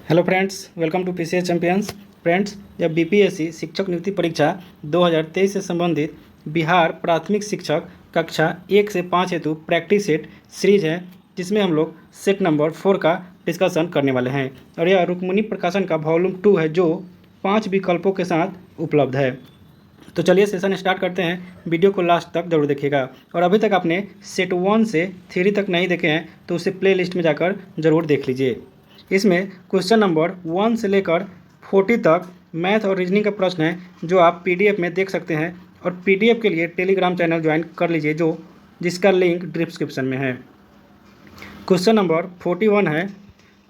Hello friends, welcome to PCS champions. Friends, यह BPSC शिक्षक नियुक्ति परीक्षा 2023 से संबंधित बिहार प्राथमिक शिक्षक कक्षा 1 से 5 हेतु प्रैक्टिस सेट सीरीज है, जिसमें हम लोग सेट नंबर 4 का डिस्कशन करने वाले हैं। और यह रुक्मिणी प्रकाशन का वॉल्यूम 2 है, जो 5 विकल्पों के साथ उपलब्ध है। तो चलिए सेशन स्टार्ट करते हैं। वीडियो को लास्ट तक जरूर देखिएगा। और अभी तक आपने सेट 1 से 3 तक नहीं देखे हैं तो उसे प्ले लिस्ट में जाकर ज़रूर देख लीजिए। इसमें क्वेश्चन नंबर 1 से लेकर 40 तक मैथ और रीजनिंग का प्रश्न है, जो आप पीडीएफ में देख सकते हैं। और पीडीएफ के लिए टेलीग्राम चैनल ज्वाइन कर लीजिए, जिसका लिंक डिस्क्रिप्शन में है। क्वेश्चन नंबर 41 है,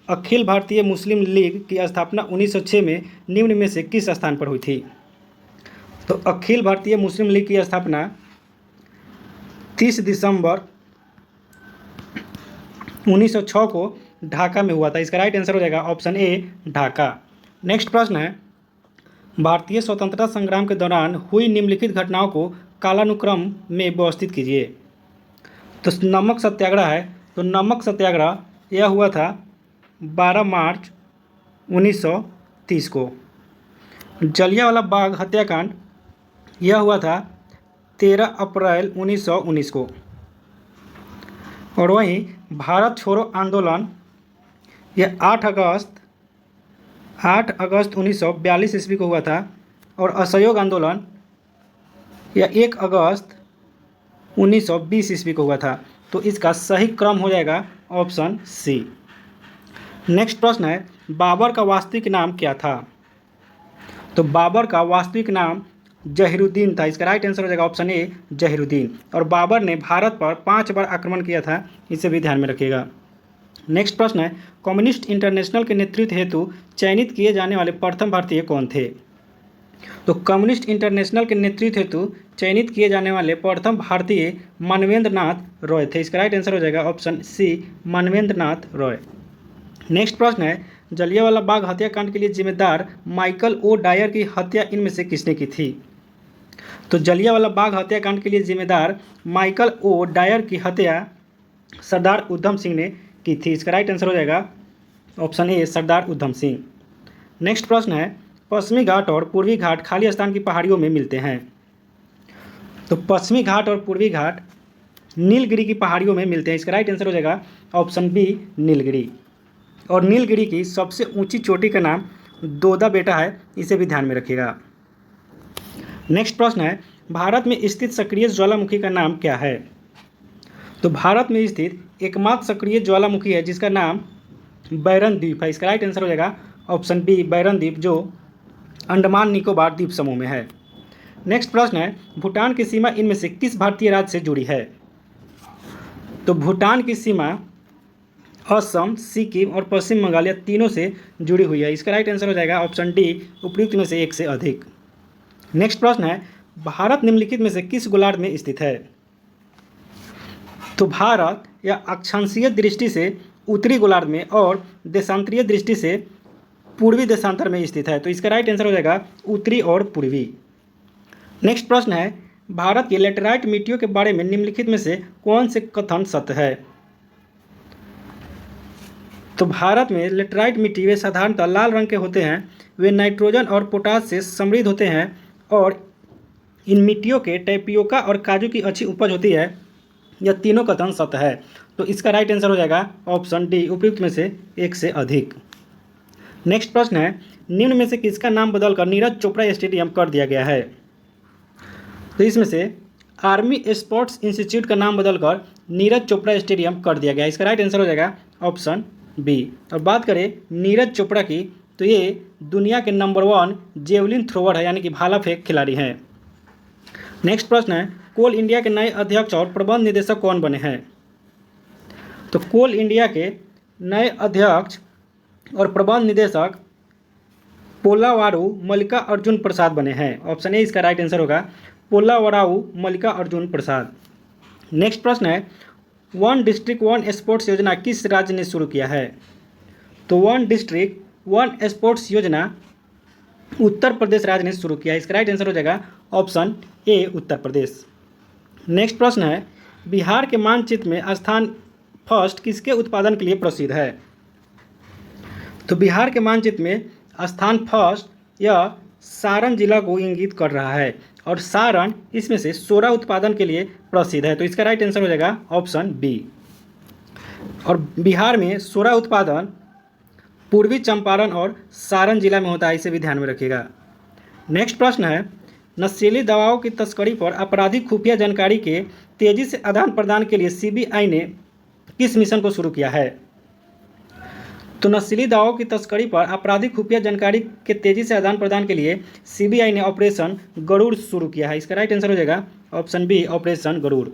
अखिल भारतीय मुस्लिम लीग की स्थापना 1906 में निम्न में से किस स्थान पर हुई थी? तो अखिल भारतीय मुस्लिम लीग की स्थापना 30 दिसंबर 1906 को ढाका में हुआ था। इसका राइट आंसर हो जाएगा ऑप्शन ए, ढाका। नेक्स्ट प्रश्न है, भारतीय स्वतंत्रता संग्राम के दौरान हुई निम्नलिखित घटनाओं को कालानुक्रम में व्यवस्थित कीजिए। तो नमक सत्याग्रह है, तो नमक सत्याग्रह यह हुआ था 12 मार्च 1930 को। जलियांवाला बाग हत्याकांड यह हुआ था 13 अप्रैल 1919 को। और वहीं भारत छोड़ो आंदोलन यह 8 अगस्त 1942 ईस्वी को हुआ था। और असहयोग आंदोलन यह 1 अगस्त 1920 ईस्वी को हुआ था। तो इसका सही क्रम हो जाएगा ऑप्शन सी। नेक्स्ट प्रश्न है, बाबर का वास्तविक नाम क्या था? तो बाबर का वास्तविक नाम जहीरुद्दीन था। इसका राइट आंसर हो जाएगा ऑप्शन ए, जहीरुद्दीन। और बाबर ने भारत पर 5 बार आक्रमण किया था, इसे भी ध्यान में रखिएगा। नेक्स्ट प्रश्न है, कम्युनिस्ट इंटरनेशनल के नेतृत्व हेतु चयनित किए जाने वाले प्रथम भारतीय कौन थे? तो कम्युनिस्ट इंटरनेशनल के नेतृत्व हेतु चयनित किए जाने वाले प्रथम भारतीय मानवेंद्र नाथ रॉय थे। इसका राइट आंसर हो जाएगा ऑप्शन सी, मानवेंद्र नाथ रॉय। नेक्स्ट प्रश्न है, जलियांवाला बाग हत्याकांड के लिए जिम्मेदार माइकल ओ डायर की हत्या इनमें से किसने की थी? तो जलियांवाला बाग हत्याकांड के लिए जिम्मेदार माइकल ओ डायर की हत्या सरदार उधम सिंह ने की थी। इसका राइट आंसर हो जाएगा option A, Sardar Udham Singh. Next प्रश्न है, पश्चिमी घाट और पूर्वी घाट खालिस्तान की पहाड़ियों में मिलते हैं। तो पश्चिमी घाट और पूर्वी घाट नीलगिरी की पहाड़ियों में मिलते हैं। इसका राइट आंसर हो जाएगा ऑप्शन बी, नीलगिरी। और नीलगिरी की सबसे ऊंची चोटी का नाम दोदा बेटा है, इसे भी ध्यान में रखिएगा। नेक्स्ट प्रश्न है, भारत में स्थित सक्रिय ज्वालामुखी का नाम क्या है? तो भारत में स्थित एकमात्र सक्रिय ज्वालामुखी है जिसका नाम बैरन द्वीप है। इसका राइट आंसर हो जाएगा ऑप्शन बी, बैरन द्वीप, जो अंडमान निकोबार द्वीप समूह में है। नेक्स्ट प्रश्न है, भूटान की सीमा इनमें से किस भारतीय राज्य से जुड़ी है? तो भूटान की सीमा असम, सिक्किम और पश्चिम बंगाल, यह तीनों से जुड़ी हुई है। इसका राइट आंसर हो जाएगा ऑप्शन डी, उपयुक्त में से एक से अधिक। नेक्स्ट प्रश्न है, भारत निम्नलिखित में से किस गोलार्ध में स्थित है? तो भारत या अक्षांशीय दृष्टि से उत्तरी गोलार्ध में और देशांतरीय दृष्टि से पूर्वी देशांतर में स्थित है। तो इसका राइट आंसर हो जाएगा उत्तरी और पूर्वी। नेक्स्ट प्रश्न है, भारत की लेटेराइट मिट्टियों के बारे में निम्नलिखित में से कौन से कथन सत्य है? तो भारत में लेटेराइट मिट्टी वे साधारणतः लाल रंग के होते हैं, वे नाइट्रोजन और पोटास से समृद्ध होते हैं और इन मिट्टियों के टैपियोका और काजू की अच्छी उपज होती है। यह तीनों कथन सत्य है। तो इसका राइट आंसर हो जाएगा ऑप्शन डी, उपयुक्त में से एक से अधिक। नेक्स्ट प्रश्न है, निम्न में से किसका नाम बदलकर नीरज चोपड़ा स्टेडियम कर दिया गया है? तो इसमें से आर्मी स्पोर्ट्स इंस्टीट्यूट का नाम बदलकर नीरज चोपड़ा स्टेडियम कर दिया गया। इसका राइट आंसर हो जाएगा ऑप्शन बी। और बात करें नीरज चोपड़ा की, तो ये दुनिया के नंबर 1 जेवलिन थ्रोवर है, यानी कि भाला फेंक खिलाड़ी हैं। नेक्स्ट प्रश्न है, कोल इंडिया के नए अध्यक्ष और प्रबंध निदेशक कौन बने हैं? तो कोल इंडिया के नए अध्यक्ष और प्रबंध निदेशक पोलावारू मल्लिका अर्जुन प्रसाद बने हैं। ऑप्शन ए इसका राइट आंसर होगा, पोलावारू मल्लिका अर्जुन प्रसाद। नेक्स्ट प्रश्न है, वन डिस्ट्रिक्ट वन स्पोर्ट्स योजना किस राज्य ने शुरू किया है? तो वन डिस्ट्रिक्ट वन स्पोर्ट्स योजना उत्तर प्रदेश राज्य ने शुरू किया है। इसका राइट आंसर हो जाएगा option A, Uttar Pradesh. Next प्रश्न है, बिहार के मानचित्र में स्थान फर्स्ट किसके उत्पादन के लिए प्रसिद्ध है? तो बिहार के मानचित्र में स्थान फर्स्ट यह सारण जिला को इंगित कर रहा है और सारण इसमें से सोडा उत्पादन के लिए प्रसिद्ध है। तो इसका राइट आंसर हो जाएगा ऑप्शन बी। और बिहार में सोडा उत्पादन पूर्वी चंपारण और सारण जिला में होता है, इसे भी ध्यान में रखिएगा। नेक्स्ट प्रश्न है, नशीली दवाओं की तस्करी पर आपराधिक खुफिया जानकारी के तेजी से आदान प्रदान के लिए सीबीआई ने किस मिशन को शुरू किया है? तो नशीली दवाओं की तस्करी पर आपराधिक खुफिया जानकारी के तेजी से आदान प्रदान के लिए सीबीआई ने ऑपरेशन गरुड़ शुरू किया है। इसका राइट आंसर हो जाएगा option B, operation Garud.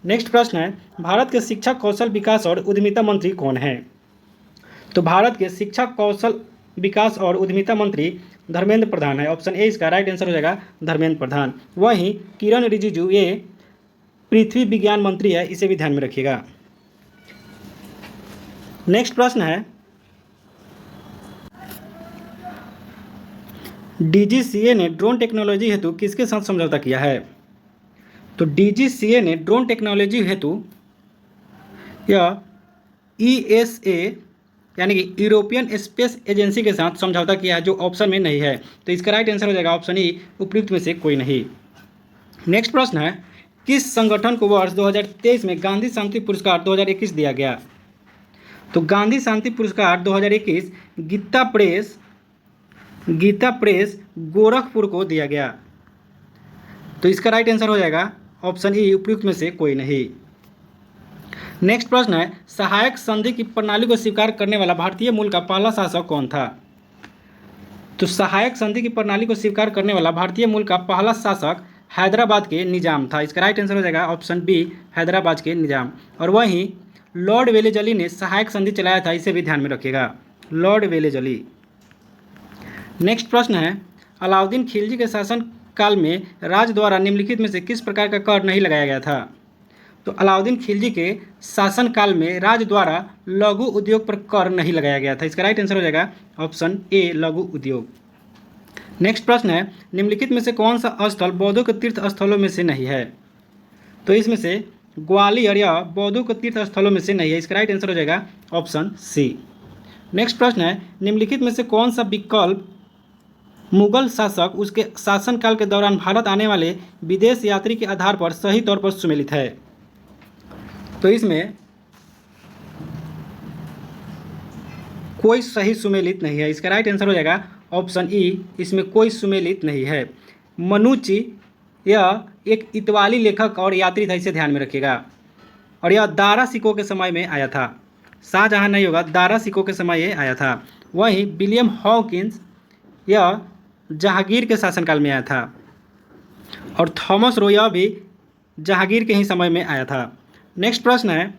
Next प्रश्न है, भारत के शिक्षा कौशल विकास और उद्यमिता मंत्री कौन है? तो भारत के शिक्षा कौशल विकास और उद्यमिता मंत्री धर्मेंद्र प्रधान है। ऑप्शन ए इसका राइट आंसर हो जाएगा धर्मेंद्र प्रधान। वहीं किरण रिजिजू ये पृथ्वी विज्ञान मंत्री है, इसे भी ध्यान में रखिएगा। नेक्स्ट प्रश्न है, डीजीसीए ने ड्रोन टेक्नोलॉजी हेतु किसके साथ समझौता किया है? तो डीजीसीए ने ड्रोन टेक्नोलॉजी हेतु यह ईएसए यानी कि यूरोपियन स्पेस एजेंसी के साथ समझौता किया है, जो ऑप्शन में नहीं है। तो इसका राइट आंसर हो जाएगा ऑप्शन ई, उपयुक्त में से कोई नहीं। नेक्स्ट प्रश्न है, किस संगठन को वर्ष 2023 में गांधी शांति पुरस्कार 2021 दिया गया? तो गांधी शांति पुरस्कार 2021 गीता प्रेस गोरखपुर को दिया गया। तो इसका राइट आंसर हो जाएगा ऑप्शन ई, उपयुक्त में से कोई नहीं। नेक्स्ट प्रश्न है, सहायक संधि की प्रणाली को स्वीकार करने वाला भारतीय मूल का पहला शासक कौन था? तो सहायक संधि की प्रणाली को स्वीकार करने वाला भारतीय मूल का पहला शासक हैदराबाद के निजाम था। इसका राइट आंसर हो जाएगा ऑप्शन बी, हैदराबाद के निजाम। और वहीं लॉर्ड वेलेजली ने सहायक संधि चलाया था, इसे भी ध्यान में रखिएगा, लॉर्ड वेलेजली। नेक्स्ट प्रश्न है, अलाउद्दीन खिलजी के शासन काल में राज द्वारा निम्नलिखित में से किस प्रकार का कर नहीं लगाया गया था? तो अलाउद्दीन खिलजी के शासन काल में राज द्वारा लघु उद्योग पर कर नहीं लगाया गया था। इसका राइट आंसर हो जाएगा ऑप्शन ए, लघु उद्योग। नेक्स्ट प्रश्न है, निम्नलिखित में से कौन सा स्थल बौद्धों के तीर्थ स्थलों में से नहीं है? तो इसमें से ग्वालियर या बौद्धों के तीर्थ स्थलों में से नहीं है। इसका राइट आंसर हो जाएगा ऑप्शन सी। नेक्स्ट प्रश्न है, निम्नलिखित में से कौन सा विकल्प मुगल शासक उसके शासनकाल के दौरान भारत आने वाले विदेश यात्री के आधार पर सही तौर पर सुमेलित है? तो इसमें कोई सही सुमेलित नहीं है। इसका राइट आंसर हो जाएगा ऑप्शन ई, इसमें कोई सुमेलित नहीं है। मनुची यह एक इतवाली लेखक और यात्री था, इसे ध्यान में रखिएगा। और यह दारा सिकों के समय में आया था, शाहजहां नहीं होगा, दारा सिकों के समय ये आया था। वहीं विलियम हॉकिंस यह जहांगीर के शासनकाल में आया था और थॉमस रो यह भी जहांगीर के ही समय में आया था। नेक्स्ट प्रश्न है,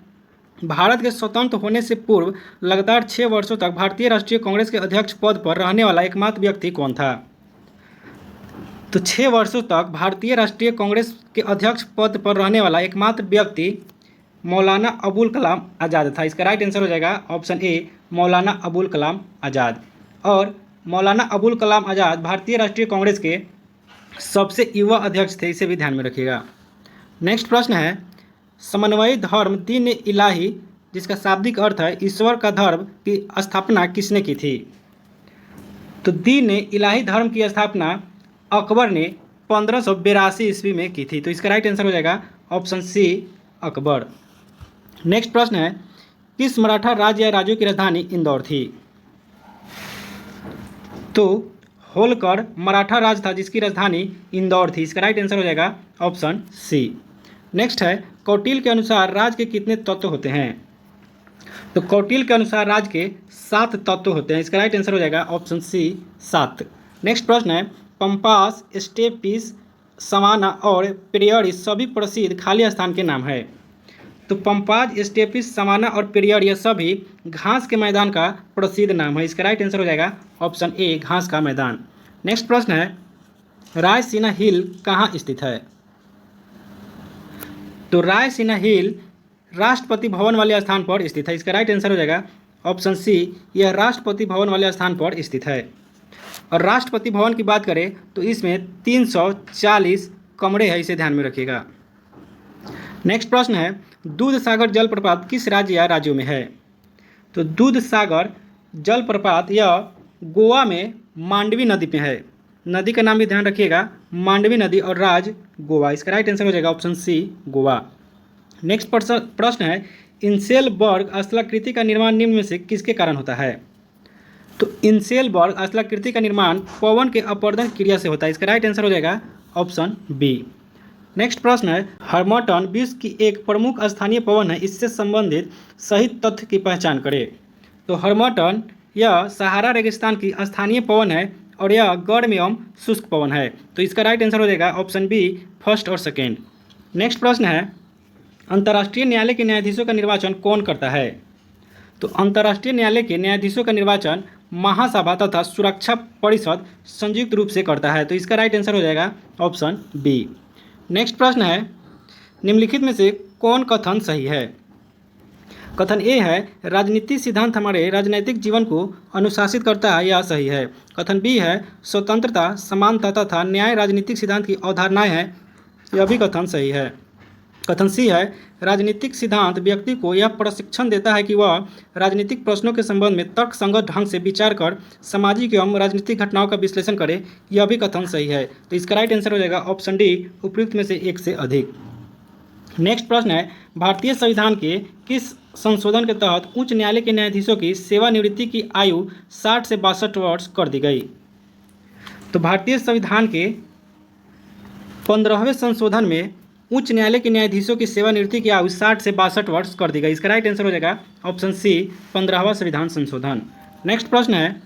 भारत के स्वतंत्र होने से पूर्व लगातार 6 वर्षों तक भारतीय राष्ट्रीय कांग्रेस के अध्यक्ष पद पर रहने वाला एकमात्र व्यक्ति कौन था? तो 6 वर्षों तक भारतीय राष्ट्रीय कांग्रेस के अध्यक्ष पद पर रहने वाला एकमात्र व्यक्ति मौलाना अबुल कलाम आज़ाद था। इसका राइट आंसर हो जाएगा ऑप्शन ए, मौलाना अबुल कलाम आज़ाद। और मौलाना अबुल कलाम आज़ाद भारतीय राष्ट्रीय कांग्रेस के सबसे युवा अध्यक्ष थे, इसे भी ध्यान में रखिएगा। नेक्स्ट प्रश्न है, समन्वयी धर्म दीन इलाही जिसका शाब्दिक अर्थ है ईश्वर का धर्म की स्थापना किसने की थी? तो दीन इलाही धर्म की स्थापना अकबर ने 1582 ईस्वी में की थी। तो इसका राइट आंसर हो जाएगा ऑप्शन सी, अकबर। नेक्स्ट प्रश्न है, किस मराठा राज्य या राज्यों की राजधानी इंदौर थी? तो होलकर मराठा राज था जिसकी राजधानी इंदौर थी। इसका राइट आंसर हो जाएगा ऑप्शन सी। नेक्स्ट है, कौटिल्य के अनुसार राज के कितने तत्व होते हैं? तो कौटिल्य के अनुसार राज के 7 तत्व होते हैं। इसका राइट आंसर हो जाएगा ऑप्शन सी, 7। नेक्स्ट प्रश्न है, पंपास, स्टेपिस, सवाना और पेरियर सभी प्रसिद्ध खाली स्थान के नाम है। तो पंपाज, स्टेपिस, सवाना और पेरियर ये सभी घास के मैदान का प्रसिद्ध नाम है। इसका राइट आंसर हो जाएगा ऑप्शन ए, घास का मैदान। नेक्स्ट प्रश्न है, रायसीना हिल कहाँ स्थित है? तो रायसीना हिल राष्ट्रपति भवन वाले स्थान पर स्थित है। इसका राइट आंसर हो जाएगा ऑप्शन सी, यह राष्ट्रपति भवन वाले स्थान पर स्थित है। और राष्ट्रपति भवन की बात करें तो इसमें 340 कमरे हैं, इसे ध्यान में रखिएगा। नेक्स्ट प्रश्न है, दूध सागर जलप्रपात किस राज्य या राज्यों में है? तो दूध सागर जलप्रपात यह गोवा में मांडवी नदी पे है। नदी का नाम भी ध्यान रखिएगा, मांडवी नदी, और राज्य गोवा। इसका राइट आंसर हो जाएगा ऑप्शन सी, गोवा। नेक्स्ट प्रश्न है, इंसेलबर्ग स्थलाकृति का निर्माण निम्न में से किसके कारण होता है? तो इंसेलबर्ग स्थलाकृति का निर्माण पवन के अपवर्तन क्रिया से होता है। इसका राइट आंसर हो जाएगा ऑप्शन बी। नेक्स्ट प्रश्न है, हर्मोटन विश्व की एक प्रमुख स्थानीय पवन है, इससे संबंधित सही तथ्य की पहचान करें। तो हर्मोटन यह सहारा रेगिस्तान की स्थानीय पवन है और यह गर्म एवं शुष्क पवन है। तो इसका राइट आंसर हो जाएगा ऑप्शन बी, फर्स्ट और सेकेंड। नेक्स्ट प्रश्न है, अंतर्राष्ट्रीय न्यायालय के न्यायाधीशों का निर्वाचन कौन करता है? तो अंतर्राष्ट्रीय न्यायालय के न्यायाधीशों का निर्वाचन महासभा तथा सुरक्षा परिषद संयुक्त रूप से करता है। तो इसका राइट आंसर हो जाएगा ऑप्शन बी। नेक्स्ट प्रश्न है, निम्नलिखित में से कौन कथन सही है? कथन ए है, राजनीति सिद्धांत हमारे राजनीतिक जीवन को अनुशासित करता है, यह सही है। कथन बी है, स्वतंत्रता, समानता तथा न्याय राजनीतिक सिद्धांत की अवधारणाएं हैं, यह भी कथन सही है। कथन सी है, राजनीतिक सिद्धांत व्यक्ति को यह प्रशिक्षण देता है कि वह राजनीतिक प्रश्नों के संबंध में तर्कसंगत ढंग से विचार कर सामाजिक एवं राजनीतिक घटनाओं का विश्लेषण करे, यह भी कथन सही है। तो इसका राइट आंसर हो जाएगा ऑप्शन डी, उपयुक्त में से एक से अधिक। नेक्स्ट प्रश्न है, भारतीय संविधान के किस संशोधन के तहत उच्च न्यायालय के न्यायाधीशों की सेवानिवृत्ति की आयु 60 से 62 वर्ष कर दी गई? तो भारतीय संविधान के 15वें संशोधन में उच्च न्यायालय के न्यायाधीशों की सेवानिवृत्ति की आयु 60 से 62 वर्ष कर दी गई। इसका राइट आंसर हो जाएगा ऑप्शन सी, 15वां संविधान संशोधन। नेक्स्ट प्रश्न है,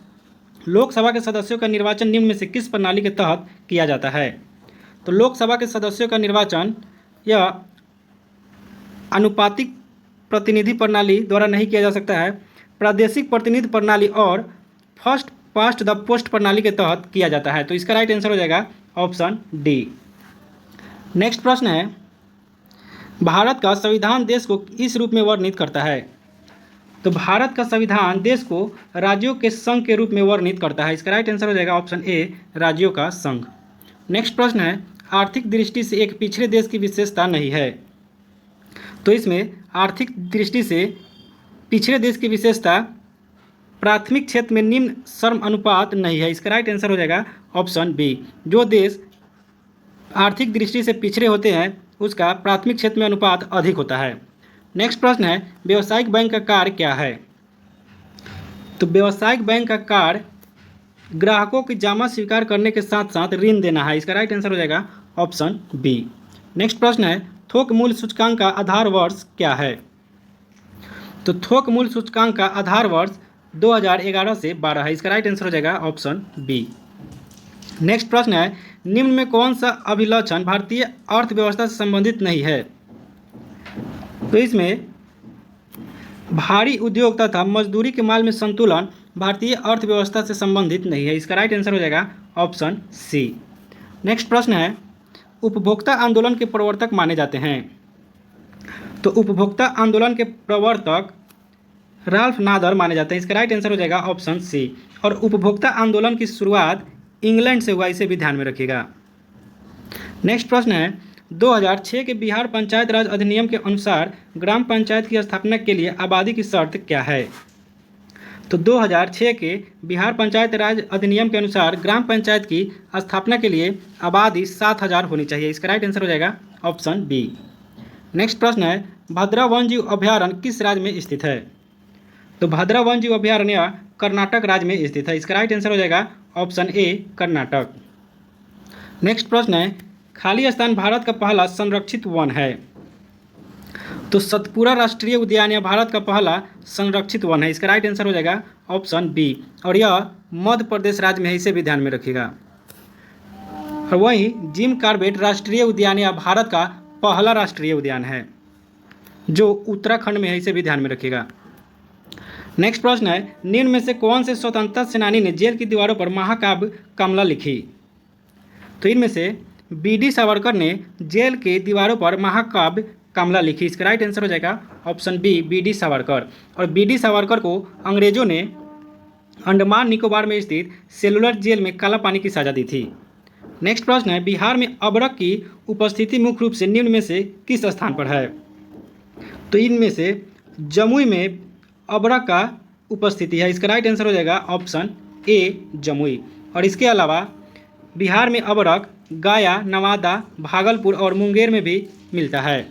लोकसभा के सदस्यों का निर्वाचन निम्न में से किस प्रणाली के तहत किया जाता है? तो लोकसभा के सदस्यों का निर्वाचन यह अनुपातिक प्रतिनिधि प्रणाली द्वारा नहीं किया जा सकता है, प्रादेशिक प्रतिनिधि प्रणाली और फर्स्ट पास्ट द पोस्ट प्रणाली के तहत किया जाता है। तो इसका राइट आंसर हो जाएगा ऑप्शन डी। नेक्स्ट प्रश्न है, भारत का संविधान देश को इस रूप में वर्णित करता है? तो भारत का संविधान देश को राज्यों के संघ के रूप में वर्णित करता है। इसका राइट आंसर हो जाएगा ऑप्शन ए, राज्यों का संघ। नेक्स्ट प्रश्न है, आर्थिक दृष्टि से एक पिछड़े देश की विशेषता नहीं है? तो इसमें आर्थिक दृष्टि से पिछड़े देश की विशेषता प्राथमिक क्षेत्र में निम्न श्रम अनुपात नहीं है। इसका राइट आंसर हो जाएगा ऑप्शन बी। जो देश आर्थिक दृष्टि से पिछड़े होते हैं उसका प्राथमिक क्षेत्र में अनुपात अधिक होता है। नेक्स्ट प्रश्न है, व्यावसायिक बैंक का कार्य क्या है? तो व्यावसायिक बैंक का कार्य ग्राहकों की जमा स्वीकार करने के साथ साथ ऋण देना है। इसका राइट आंसर हो जाएगा ऑप्शन बी। नेक्स्ट प्रश्न है, थोक मूल्य सूचकांक का आधार वर्ष क्या है? तो थोक मूल्य सूचकांक का आधार वर्ष 2011 से 12 है। इसका राइट आंसर हो जाएगा ऑप्शन बी। नेक्स्ट प्रश्न है, निम्न में कौन सा अभिलक्षण भारतीय अर्थव्यवस्था से संबंधित नहीं है? तो इसमें भारी उद्योग तथा मजदूरी के माल में संतुलन भारतीय अर्थव्यवस्था से संबंधित नहीं है। इसका राइट आंसर हो जाएगा ऑप्शन सी। नेक्स्ट प्रश्न है, उपभोक्ता आंदोलन के प्रवर्तक माने जाते हैं? तो उपभोक्ता आंदोलन के प्रवर्तक राल्फ नादर माने जाते हैं। इसका राइट आंसर हो जाएगा ऑप्शन सी। और उपभोक्ता आंदोलन की शुरुआत इंग्लैंड से हुआ, इसे भी ध्यान में रखिएगा। नेक्स्ट प्रश्न है, 2006 के बिहार पंचायत राज अधिनियम के अनुसार ग्राम पंचायत की स्थापना के लिए आबादी की शर्त क्या है? तो 2006 के बिहार पंचायत राज अधिनियम के अनुसार ग्राम पंचायत की स्थापना के लिए आबादी 7000 होनी चाहिए। इसका राइट आंसर हो जाएगा ऑप्शन बी। नेक्स्ट प्रश्न है, भद्रा वन्यजीव अभयारण्य किस राज्य में स्थित है? तो भद्रा वन्यजीव अभयारण्य कर्नाटक राज्य में स्थित है। इसका राइट आंसर हो जाएगा ऑप्शन ए, कर्नाटक। नेक्स्ट प्रश्न है, खाली स्थान भारत का पहला संरक्षित वन है? तो सतपुरा राष्ट्रीय उद्यान यह भारत का पहला संरक्षित वन है। इसका राइट आंसर हो जाएगा ऑप्शन बी, और यह मध्य प्रदेश राज्य में है, इसे भी ध्यान में रखिएगा। और वहीं जिम कॉर्बेट राष्ट्रीय उद्यान यह भारत का पहला राष्ट्रीय उद्यान है जो उत्तराखंड में है, इसे भी ध्यान में रखिएगा। नेक्स्ट प्रश्न है, निम्न में से कौन से स्वतंत्रता सेनानी ने जेल की दीवारों पर महाकाव्य कमला लिखी? तो इनमें से बी.डी. सावरकर ने जेल के दीवारों पर महाकाव्य कमला लिखी। इसका राइट आंसर हो जाएगा ऑप्शन बी, बी.डी. सावरकर। और बी.डी. सावरकर को अंग्रेजों ने अंडमान निकोबार में स्थित सेलुलर जेल में काला पानी की सजा दी थी। नेक्स्ट प्रश्न है, बिहार में अबरक की उपस्थिति मुख्य रूप से निम्न में से किस स्थान पर है? तो इनमें से जमुई में अबरक का उपस्थिति है। इसका राइट आंसर हो जाएगा ऑप्शन ए जमुई। और इसके अलावा बिहार में अबरक गया, नवादा, भागलपुर और मुंगेर में भी मिलता है।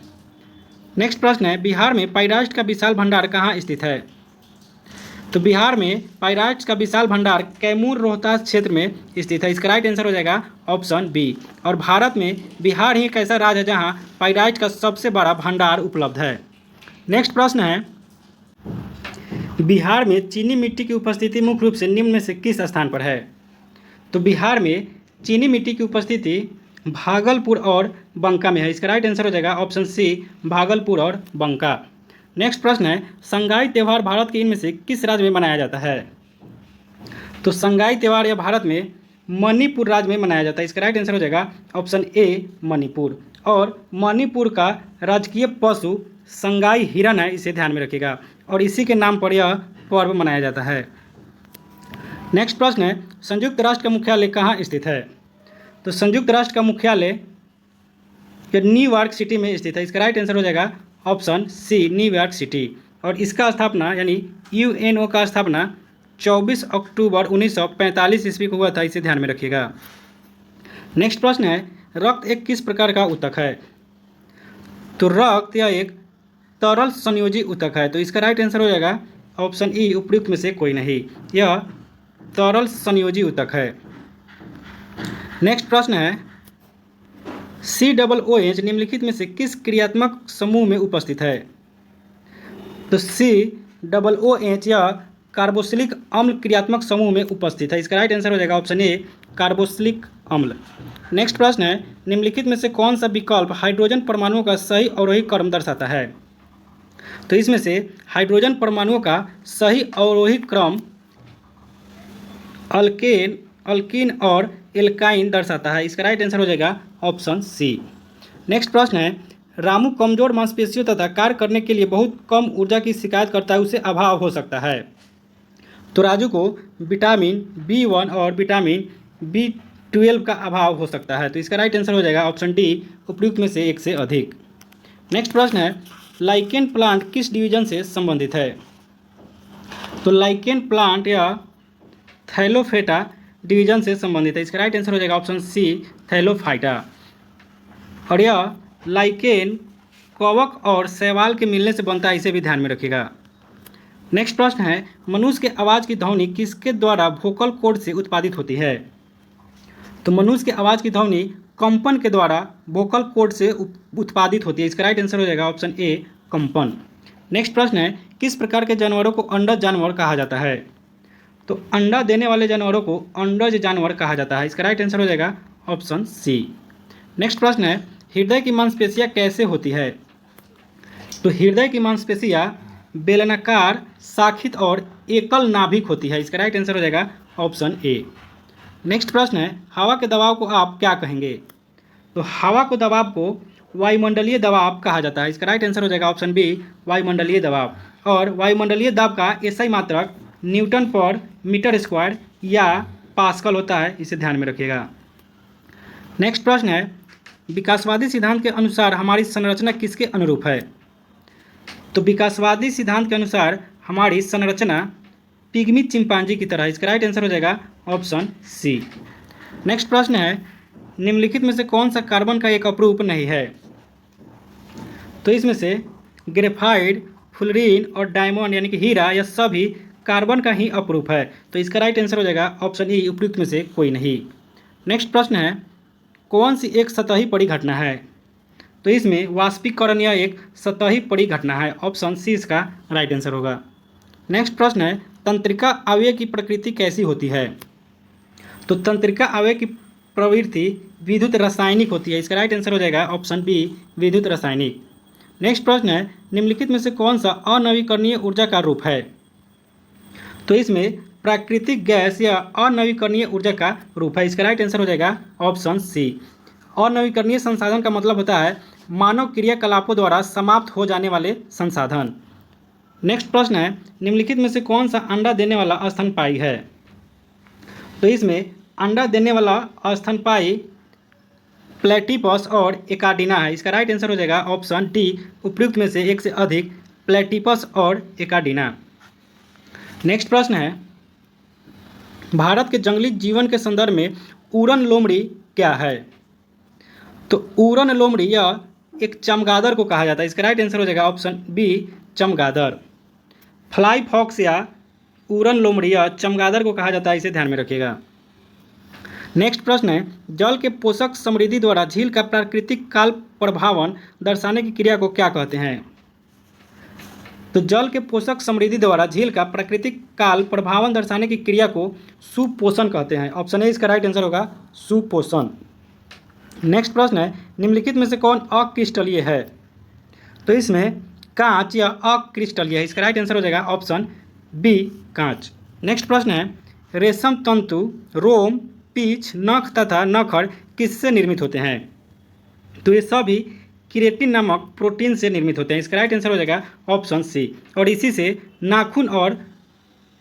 नेक्स्ट प्रश्न है, बिहार में पाइराइट का विशाल भंडार कहाँ स्थित है? तो बिहार में पाइराइट का विशाल भंडार कैमूर रोहतास क्षेत्र में स्थित है। इसका राइट आंसर हो जाएगा ऑप्शन बी। और भारत में बिहार ही एक ऐसा राज्य है जहाँ पाइराइट का सबसे बड़ा भंडार उपलब्ध है। नेक्स्ट प्रश्न है, बिहार में चीनी मिट्टी की उपस्थिति मुख्य रूप से निम्न में से किस स्थान पर है? तो बिहार में चीनी मिट्टी की उपस्थिति भागलपुर और बंका में है। इसका राइट आंसर हो जाएगा ऑप्शन सी, भागलपुर और बंका। नेक्स्ट प्रश्न है, संगाई त्यौहार भारत के इनमें से किस राज्य में मनाया जाता है? तो संगाई त्यौहार यह भारत में मणिपुर राज्य में मनाया जाता है। इसका राइट आंसर हो जाएगा ऑप्शन ए मणिपुर। और मणिपुर का राजकीय पशु संगाई हिरन है, इसे ध्यान में रखिएगा। और इसी के नाम पर यह पर्व मनाया जाता है। नेक्स्ट प्रश्न है, संयुक्त राष्ट्र का मुख्यालय कहाँ स्थित है? तो संयुक्त राष्ट्र का मुख्यालय न्यूयॉर्क सिटी में स्थित है। इसका राइट आंसर हो जाएगा ऑप्शन सी, न्यूयॉर्क सिटी। और इसका स्थापना यानी यूएनओ का स्थापना 24 अक्टूबर 1945 ईस्वी को हुआ था, इसे ध्यान में रखिएगा। नेक्स्ट प्रश्न है, रक्त एक किस प्रकार का ऊतक है? तो रक्त यह एक तरल संयोजी ऊतक है। तो इसका राइट आंसर हो जाएगा ऑप्शन ई, उपयुक्त में से कोई नहीं, यह तरल संयोजी ऊतक है। नेक्स्ट प्रश्न है, COOH निम्नलिखित में से किस क्रियात्मक समूह में उपस्थित है? तो COOH या कार्बोक्सिलिक अम्ल क्रियात्मक समूह में उपस्थित है। इसका राइट आंसर हो जाएगा ऑप्शन ए, कार्बोक्सिलिक अम्ल। नेक्स्ट प्रश्न है, निम्नलिखित में से कौन सा विकल्प हाइड्रोजन परमाणुओं का सही अवरोही क्रम दर्शाता है? तो इसमें से हाइड्रोजन परमाणुओं का सही अवरोही क्रम अल्कीन और एल्काइन दर्शाता है। इसका राइट आंसर हो जाएगा ऑप्शन सी। नेक्स्ट प्रश्न है, रामू कमजोर मांसपेशियों तथा कार्य करने के लिए बहुत कम ऊर्जा की शिकायत करता है, उसे अभाव हो सकता है। तो राजू को विटामिन B1 और विटामिन B12 का अभाव हो सकता है। तो इसका राइट आंसर हो जाएगा ऑप्शन डी, उपयुक्त में से एक से अधिक। नेक्स्ट प्रश्न है, लाइकेन प्लांट किस डिवीजन से संबंधित है? तो लाइकेन प्लांट या थैलोफेटा डिवीजन से संबंधित है। इसका राइट आंसर हो जाएगा ऑप्शन सी, थैलोफाइटा। और यह लाइकेन कवक और शैवाल के मिलने से बनता है, इसे भी ध्यान में रखिएगा। नेक्स्ट प्रश्न है, मनुष्य के आवाज़ की ध्वनि किसके द्वारा वोकल कॉर्ड से उत्पादित होती है? तो मनुष्य के आवाज़ की ध्वनि कंपन के द्वारा वोकल कॉर्ड से उत्पादित होती है। इसका राइट आंसर हो जाएगा ऑप्शन ए, कंपन। नेक्स्ट प्रश्न है, किस प्रकार के जानवरों को अंडज जानवर कहा जाता है? तो अंडा देने वाले जानवरों को अंडज जानवर कहा जाता है। इसका राइट आंसर हो जाएगा ऑप्शन सी। नेक्स्ट प्रश्न है, हृदय की मांसपेशियाँ कैसे होती है? तो हृदय की मांसपेशियाँ बेलनाकार, शाखित और एकल नाभिक होती है। इसका राइट आंसर हो जाएगा ऑप्शन ए। नेक्स्ट प्रश्न है, हवा के दबाव को आप क्या कहेंगे? तो हवा को दबाव को वायुमंडलीय दबाव कहा जाता है। इसका राइट आंसर हो जाएगा ऑप्शन बी, वायुमंडलीय दबाव। और वायुमंडलीय दाब का एसआई मात्रक न्यूटन पर मीटर स्क्वायर या पास्कल होता है, इसे ध्यान में रखिएगा। नेक्स्ट प्रश्न है, विकासवादी सिद्धांत के अनुसार हमारी संरचना किसके अनुरूप है? तो विकासवादी सिद्धांत के अनुसार हमारी संरचना पिग्मी चिंपांजी की तरह। इसका राइट आंसर हो जाएगा ऑप्शन सी। नेक्स्ट प्रश्न है, निम्नलिखित में से कौन सा कार्बन का एक अपरूप नहीं है? तो इसमें से ग्रेफाइट, फ्लोरीन और डायमंड यानी कि हीरा, यह सभी कार्बन का ही अपरूप है। तो इसका राइट आंसर हो जाएगा ऑप्शन ई, उपयुक्त में से कोई नहीं। नेक्स्ट प्रश्न है, कौन सी एक सतही परिघटना है? तो इसमें वाष्पीकरण यह एक सतही परिघटना है। ऑप्शन सी इसका राइट आंसर होगा। नेक्स्ट प्रश्न है, तंत्रिका अवयव की प्रकृति कैसी होती है? तो तंत्रिका अवयव की प्रवृत्ति विद्युत रासायनिक होती है। इसका राइट आंसर हो जाएगा ऑप्शन बी, विद्युत रासायनिक। नेक्स्ट प्रश्न है, निम्नलिखित में से कौन सा अनवीकरणीय ऊर्जा का रूप है? तो इसमें प्राकृतिक गैस या अनवीकरणीय ऊर्जा का रूप है। इसका राइट आंसर हो जाएगा ऑप्शन सी। अनवीकरणीय संसाधन का मतलब होता है मानव क्रियाकलापों द्वारा समाप्त हो जाने वाले संसाधन। नेक्स्ट प्रश्न है, निम्नलिखित में से कौन सा अंडा देने वाला स्तनपायी है? तो इसमें अंडा देने वाला स्तनपायी प्लेटिपस और एकार्डिना है। इसका राइट आंसर हो जाएगा ऑप्शन डी, उपयुक्त में से एक से अधिक, प्लेटिपस और एकार्डिना। नेक्स्ट प्रश्न है, भारत के जंगली जीवन के संदर्भ में उड़न लोमड़ी क्या है? तो उड़न लोमड़ी यह एक चमगादड़ को कहा जाता है। इसका राइट आंसर हो जाएगा ऑप्शन बी, चमगादड़। फ्लाई फॉक्स या उड़न लोमड़ी या चमगादड़ को कहा जाता है, इसे ध्यान में रखिएगा। नेक्स्ट प्रश्न है, जल के पोषक समृद्धि द्वारा झील का प्राकृतिक काल प्रभावन दर्शाने की क्रिया को क्या कहते हैं? तो जल के पोषक समृद्धि द्वारा झील का प्राकृतिक काल प्रभावन दर्शाने की क्रिया को सुपोषण कहते हैं। ऑप्शन ए इसका राइट आंसर होगा सुपोषण। नेक्स्ट प्रश्न है, निम्नलिखित में से कौन अक्रिस्टलीय है? तो इसमें कांच या अक्रिस्टलीय है। इसका राइट आंसर हो जाएगा ऑप्शन बी, कांच। नेक्स्ट प्रश्न है, रेशम तंतु, रोम, पीच, नख तथा नखर किससे निर्मित होते हैं? तो ये सभी केराटिन नामक प्रोटीन से निर्मित होते हैं। इसका राइट आंसर हो जाएगा ऑप्शन सी। और इसी से नाखून और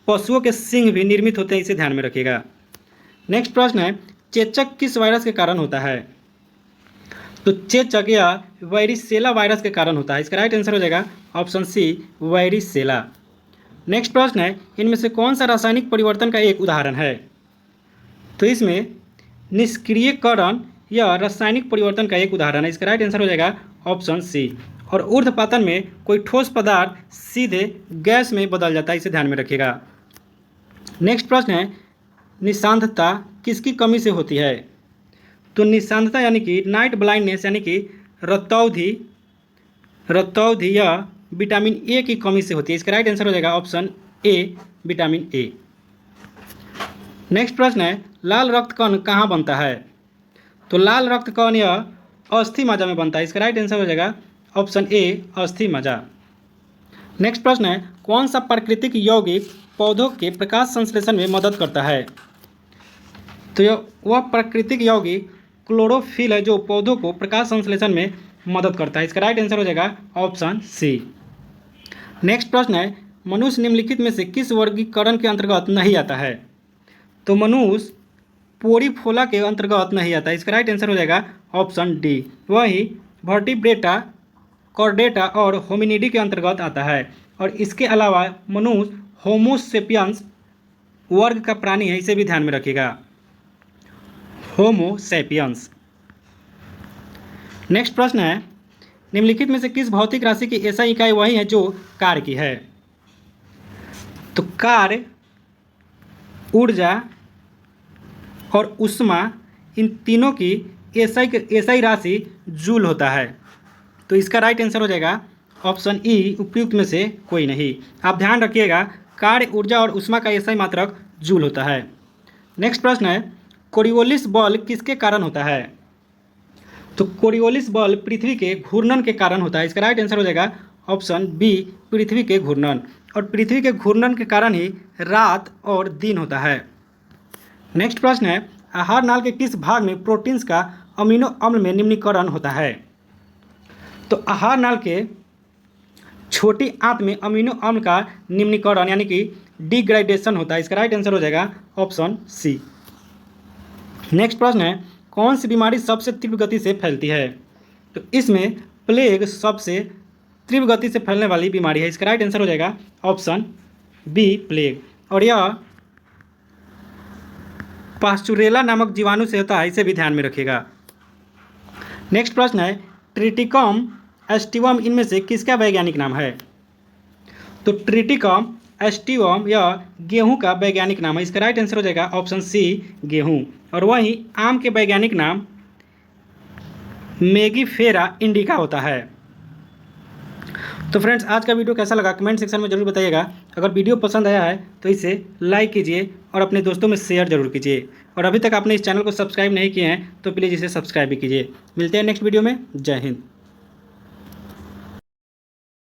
पशुओं के सींग भी निर्मित होते हैं, इसे ध्यान में रखिएगा। नेक्स्ट प्रश्न है, चेचक किस वायरस के कारण होता है? तो चेचक या वायरिसेला वायरस के कारण होता है। इसका राइट आंसर हो जाएगा ऑप्शन सी, वायरिसेला। नेक्स्ट प्रश्न है, इनमें से कौन सा रासायनिक परिवर्तन का एक उदाहरण है? तो इसमें निष्क्रियकरण या रासायनिक परिवर्तन का एक उदाहरण है। इसका राइट आंसर हो जाएगा ऑप्शन सी। और ऊर्ध्वपातन में कोई ठोस पदार्थ सीधे गैस में बदल जाता है, इसे ध्यान में रखिएगा। नेक्स्ट प्रश्न है, निशांतता किसकी कमी से होती है? तो निशांतता यानी कि नाइट ब्लाइंडनेस यानी कि रतौंधी या विटामिन ए की कमी से होती है। इसका राइट आंसर हो जाएगा option A, vitamin A. Next प्रश्न है, लाल रक्त कण कहाँ बनता है? तो लाल रक्त कण यह अस्थि मज्जा में बनता है। इसका राइट आंसर हो जाएगा ऑप्शन ए, अस्थि मज्जा। नेक्स्ट प्रश्न है, कौन सा प्राकृतिक यौगिक पौधों के प्रकाश संश्लेषण में मदद करता है? तो यह वह प्राकृतिक यौगिक क्लोरोफिल है जो पौधों को प्रकाश संश्लेषण में मदद करता है। इसका राइट आंसर हो जाएगा ऑप्शन सी। नेक्स्ट प्रश्न है, मनुष्य निम्नलिखित में से किस वर्गीकरण के अंतर्गत नहीं आता है? तो मनुष्य पोरीफोला के अंतर्गत नहीं आता है। इसका राइट आंसर हो जाएगा ऑप्शन डी। वही वर्टिब्रेटा, कॉर्डेटा और होमिनिडी के अंतर्गत आता है। और इसके अलावा मनुष्य होमोसेपियंस वर्ग का प्राणी है, इसे भी ध्यान में रखिएगा, होमोसेपियंस। नेक्स्ट प्रश्न है, निम्नलिखित में से किस भौतिक राशि की ऐसा इकाई वही है जो कार्य की है? तो कार्य, ऊर्जा और उष्मा, इन तीनों की एसआई राशि जूल होता है। तो इसका राइट आंसर हो जाएगा ऑप्शन ई, उपयुक्त में से कोई नहीं। आप ध्यान रखिएगा, कार्य, ऊर्जा और उष्मा का एसआई मात्रक जूल होता है। नेक्स्ट प्रश्न है, कोरियोलिस बल किसके कारण होता है? तो कोरियोलिस बल पृथ्वी के घूर्णन के कारण होता है। इसका राइट आंसर हो जाएगा ऑप्शन बी, पृथ्वी के घूर्णन। और पृथ्वी के घूर्णन के कारण ही रात और दिन होता है। नेक्स्ट प्रश्न है, आहार नाल के किस भाग में प्रोटीन्स का अमीनो अम्ल में निम्नीकरण होता है? तो आहार नाल के छोटी आंत में अमीनो अम्ल का निम्नीकरण यानी कि डिग्रेडेशन होता है। इसका राइट आंसर हो जाएगा ऑप्शन सी। नेक्स्ट प्रश्न है, कौन सी बीमारी सबसे तीव्र गति से फैलती है? तो इसमें प्लेग सबसे तीव्र गति से फैलने वाली बीमारी है। इसका राइट आंसर हो जाएगा ऑप्शन बी, प्लेग। और यह पास्चुरेला नामक जीवाणु से होता है, इसे भी ध्यान में रखिएगा। नेक्स्ट प्रश्न है, ट्रिटिकम एस्टिवम इनमें से किसका वैज्ञानिक नाम है? तो ट्रिटिकम एस्टिवम या गेहूं का वैज्ञानिक नाम है। इसका राइट आंसर हो जाएगा ऑप्शन सी, गेहूं। और वहीं आम के वैज्ञानिक नाम मेगिफेरा इंडिका होता है। तो फ्रेंड्स, आज का वीडियो कैसा लगा कमेंट सेक्शन में जरूर बताइएगा। अगर वीडियो पसंद आया है तो इसे लाइक कीजिए और अपने दोस्तों में शेयर जरूर कीजिए। और अभी तक आपने इस चैनल को सब्सक्राइब नहीं किए हैं तो प्लीज़ इसे सब्सक्राइब भी कीजिए। मिलते हैं नेक्स्ट वीडियो में। जय हिंद।